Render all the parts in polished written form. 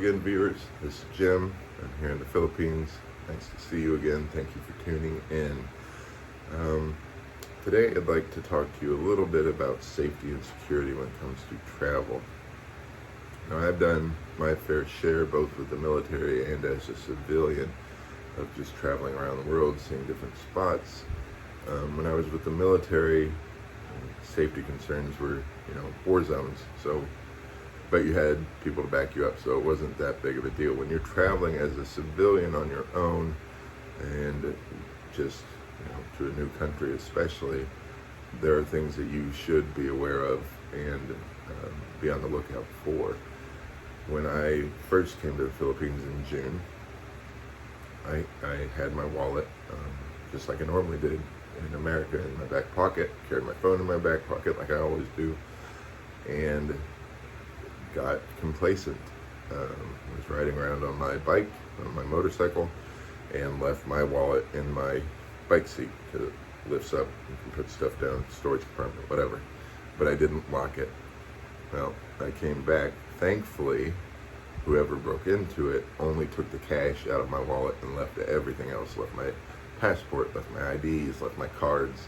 again, viewers. This is Jim. I'm here in the Philippines. Nice to see you again. Thank you for tuning in. Today, I'd like to talk to you a little bit about safety and security when it comes to travel. Now, I've done my fair share, both with the military and as a civilian, of just traveling around the world, seeing different spots. When I was with the military, safety concerns were, war zones. But you had people to back you up, so it wasn't that big of a deal. When you're traveling as a civilian on your own, and just to a new country especially, there are things that you should be aware of and be on the lookout for. When I first came to the Philippines in June, I had my wallet, just like I normally did in America, in my back pocket, carried my phone in my back pocket like I always do, and got complacent. Was riding around on my bike, on my motorcycle, and left my wallet in my bike seat because it lifts up, you can put stuff down, storage compartment, whatever. But I didn't lock it. Well, I came back. Thankfully, whoever broke into it only took the cash out of my wallet and left everything else. Left my passport, left my IDs, left my cards.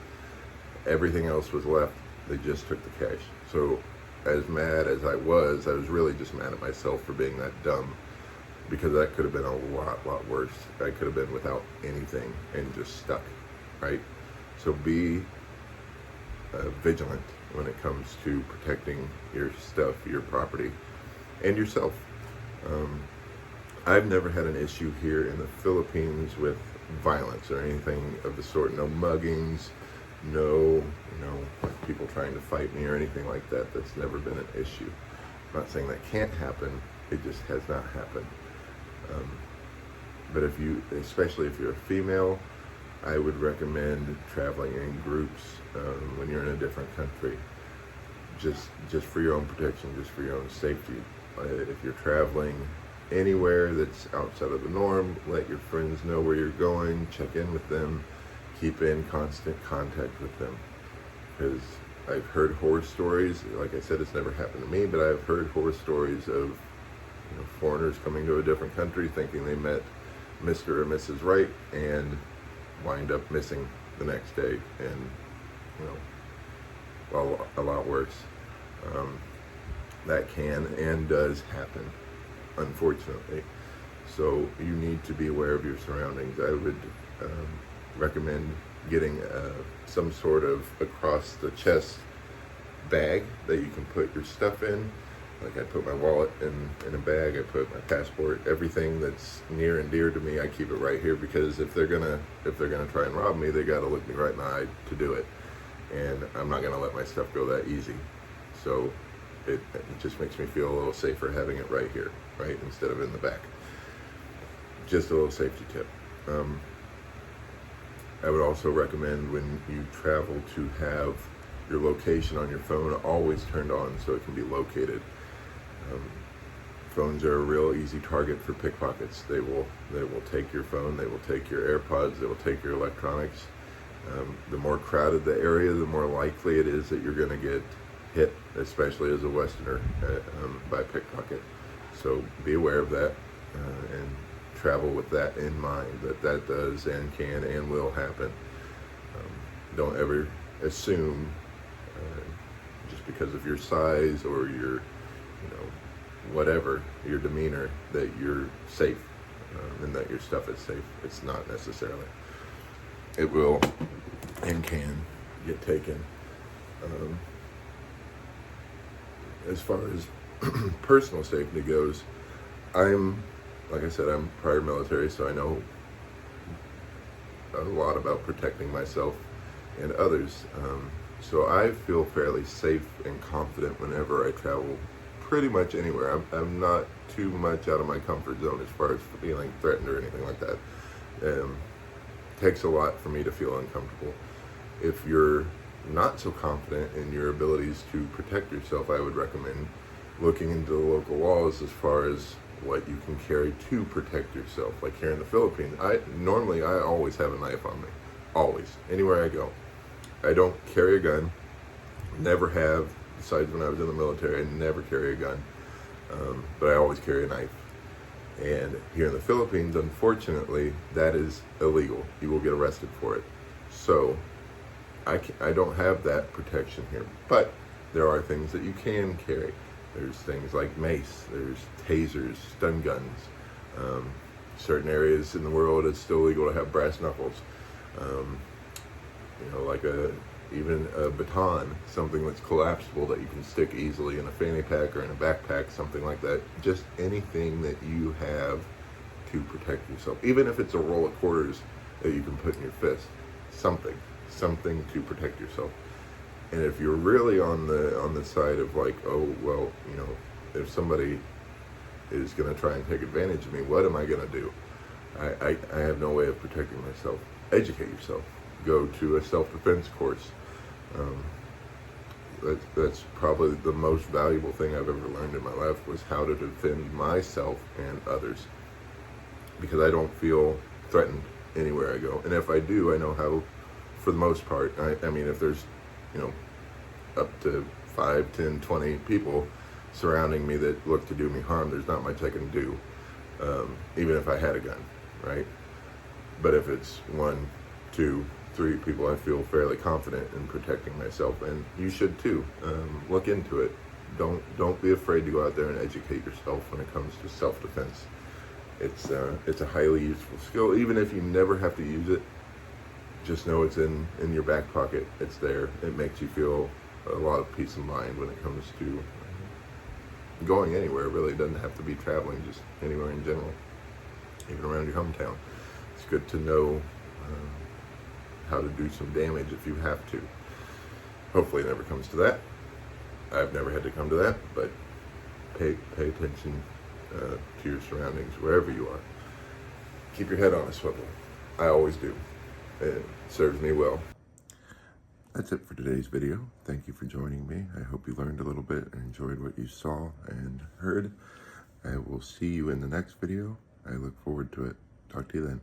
Everything else was left. They just took the cash. So as mad as I was really just mad at myself for being that dumb, because that could have been a lot worse. I could have been without anything and just stuck, right? So be vigilant when it comes to protecting your stuff, your property, and yourself. I've never had an issue here in the Philippines with violence or anything of the sort. No muggings, no, people trying to fight me or anything like that. That's never been an issue. I'm not saying that can't happen. It just has not happened. But especially if you're a female, I would recommend traveling in groups when you're in a different country, just for your own protection, just for your own safety. If you're traveling anywhere that's outside of the norm, let your friends know where you're going, check in with them, keep in constant contact with them. Because I've heard horror stories, like I said, it's never happened to me, but I've heard horror stories of foreigners coming to a different country thinking they met Mr. or Mrs. Right and wind up missing the next day, and a lot worse. That can and does happen, unfortunately. So you need to be aware of your surroundings. I would recommend getting some sort of across the chest bag that you can put your stuff in. Like I put my wallet in a bag, I put my passport, everything that's near and dear to me, I keep it right here, because if they're gonna try and rob me, they gotta look me right in the eye to do it. And I'm not gonna let my stuff go that easy. So it just makes me feel a little safer having it right here, right, instead of in the back. Just a little safety tip. I would also recommend when you travel to have your location on your phone always turned on so it can be located. Phones are a real easy target for pickpockets. They will take your phone, they will take your AirPods, they will take your electronics. The more crowded the area, the more likely it is that you're going to get hit, especially as a Westerner, by a pickpocket. So be aware of that and travel with that in mind, that does and can and will happen. Don't ever assume just because of your size or your whatever, your demeanor, that you're safe and that your stuff is safe. It's not necessarily. It will and can get taken. As far as personal safety goes, like I said, I'm prior military, so I know a lot about protecting myself and others. So I feel fairly safe and confident whenever I travel pretty much anywhere. I'm not too much out of my comfort zone as far as feeling threatened or anything like that. Takes a lot for me to feel uncomfortable. If you're not so confident in your abilities to protect yourself, I would recommend looking into the local laws as far as what you can carry to protect yourself. Like here in the Philippines, I always have a knife on me. Always. Anywhere I go. I don't carry a gun. Never have. Besides when I was in the military, I never carry a gun. But I always carry a knife. And here in the Philippines, unfortunately, that is illegal. You will get arrested for it. So I don't have that protection here. But there are things that you can carry. There's things like mace, there's tasers, stun guns. Certain areas in the world, it's still legal to have brass knuckles. Like even a baton, something that's collapsible that you can stick easily in a fanny pack or in a backpack, something like that. Just anything that you have to protect yourself. Even if it's a roll of quarters that you can put in your fist. Something to protect yourself. And if you're really on the side of like, oh, well, if somebody is going to try and take advantage of me, what am I going to do? I have no way of protecting myself. Educate yourself. Go to a self-defense course. That's probably the most valuable thing I've ever learned in my life, was how to defend myself and others. Because I don't feel threatened anywhere I go. And if I do, I know how, for the most part. I mean, if there's, up to 5, 10, 20 people surrounding me that look to do me harm, there's not much I can do, even if I had a gun, right? But if it's 1, 2, 3 people, I feel fairly confident in protecting myself, and you should too. Look into it. Don't be afraid to go out there and educate yourself when it comes to self-defense. It's a highly useful skill. Even if you never have to use it, just know it's in your back pocket. It's there. It makes you feel a lot of peace of mind when it comes to going anywhere. Really, it doesn't have to be traveling, just anywhere in general, even around your hometown. It's good to know how to do some damage if you have to. Hopefully it never comes to that. I've never had to come to that, but pay attention to your surroundings wherever you are. Keep your head on a swivel. I always do. It serves me well. That's it for today's video. Thank you for joining me. I hope you learned a little bit and enjoyed what you saw and heard. I will see you in the next video. I look forward to it. Talk to you then.